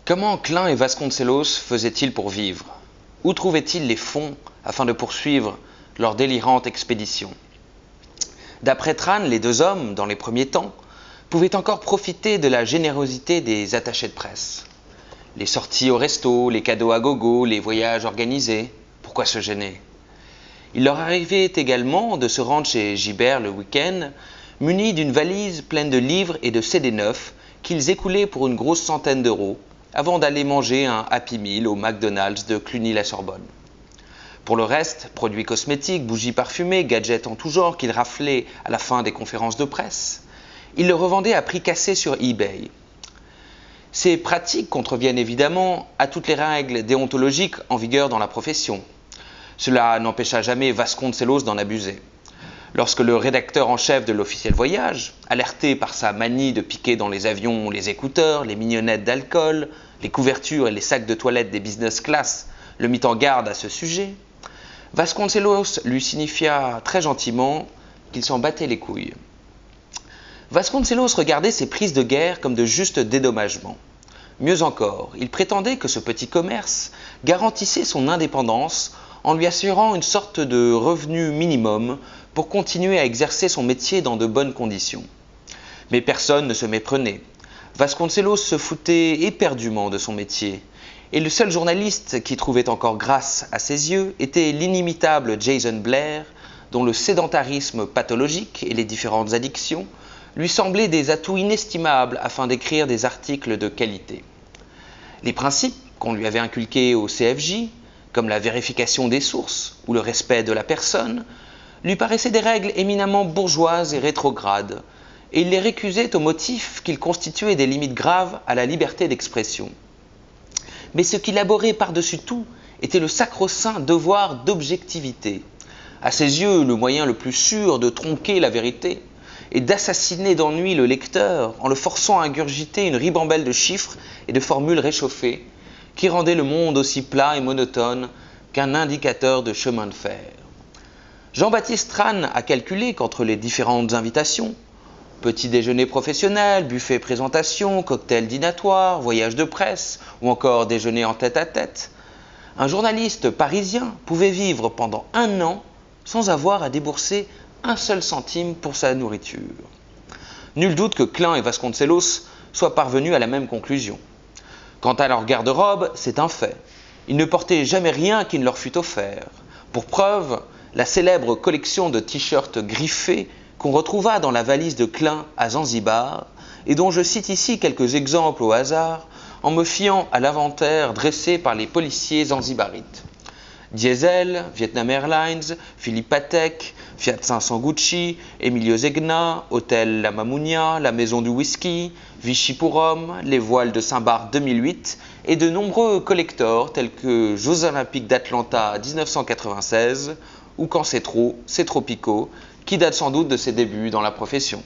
Comment Klein et Vasconcelos faisaient-ils pour vivre? Où trouvaient-ils les fonds afin de poursuivre leur délirante expédition? D'après Tran, les deux hommes, dans les premiers temps, pouvaient encore profiter de la générosité des attachés de presse. Les sorties au resto, les cadeaux à gogo, les voyages organisés, pourquoi se gêner? Il leur arrivait également de se rendre chez Gibert le week-end, munis d'une valise pleine de livres et de CD neufs qu'ils écoulaient pour une grosse centaine d'euros, avant d'aller manger un Happy Meal au McDonald's de Cluny-la-Sorbonne. Pour le reste, produits cosmétiques, bougies parfumées, gadgets en tout genre qu'ils raflaient à la fin des conférences de presse, ils le revendaient à prix cassé sur eBay. Ces pratiques contreviennent évidemment à toutes les règles déontologiques en vigueur dans la profession. Cela n'empêcha jamais Vasconcelos d'en abuser. Lorsque le rédacteur en chef de l'Officiel Voyage, alerté par sa manie de piquer dans les avions les écouteurs, les mignonnettes d'alcool, les couvertures et les sacs de toilette des business class, le mit en garde à ce sujet, Vasconcelos lui signifia très gentiment qu'il s'en battait les couilles. Vasconcelos regardait ces prises de guerre comme de justes dédommagements. Mieux encore, il prétendait que ce petit commerce garantissait son indépendance en lui assurant une sorte de revenu minimum pour continuer à exercer son métier dans de bonnes conditions. Mais personne ne se méprenait. Vasconcelos se foutait éperdument de son métier, et le seul journaliste qui trouvait encore grâce à ses yeux était l'inimitable Jason Blair, dont le sédentarisme pathologique et les différentes addictions lui semblaient des atouts inestimables afin d'écrire des articles de qualité. Les principes qu'on lui avait inculqués au CFJ, comme la vérification des sources ou le respect de la personne, lui paraissaient des règles éminemment bourgeoises et rétrogrades, et il les récusait au motif qu'ils constituaient des limites graves à la liberté d'expression. Mais ce qu'il abhorrait par-dessus tout était le sacro-saint devoir d'objectivité. À ses yeux, le moyen le plus sûr de tronquer la vérité est d'assassiner d'ennui le lecteur en le forçant à ingurgiter une ribambelle de chiffres et de formules réchauffées qui rendaient le monde aussi plat et monotone qu'un indicateur de chemin de fer. Jean-Baptiste Tran a calculé qu'entre les différentes invitations, petit déjeuner professionnel, buffet présentation, cocktail dînatoire, voyage de presse ou encore déjeuner en tête-à-tête, un journaliste parisien pouvait vivre pendant 1 an sans avoir à débourser un seul centime pour sa nourriture. Nul doute que Klein et Vasconcelos soient parvenus à la même conclusion. Quant à leur garde-robe, c'est un fait. Ils ne portaient jamais rien qui ne leur fût offert. Pour preuve, la célèbre collection de t-shirts griffés qu'on retrouva dans la valise de Klein à Zanzibar et dont je cite ici quelques exemples au hasard en me fiant à l'inventaire dressé par les policiers zanzibarites. Diesel, Vietnam Airlines, Philippe Patek, Fiat 500 Gucci, Emilio Zegna, Hôtel La Mamounia, la Maison du Whisky, Vichy pour Homme, les voiles de Saint-Barth 2008 et de nombreux collectors tels que Jeux Olympiques d'Atlanta 1996 ou Quand c'est trop, c'est Tropico, qui date sans doute de ses débuts dans la profession.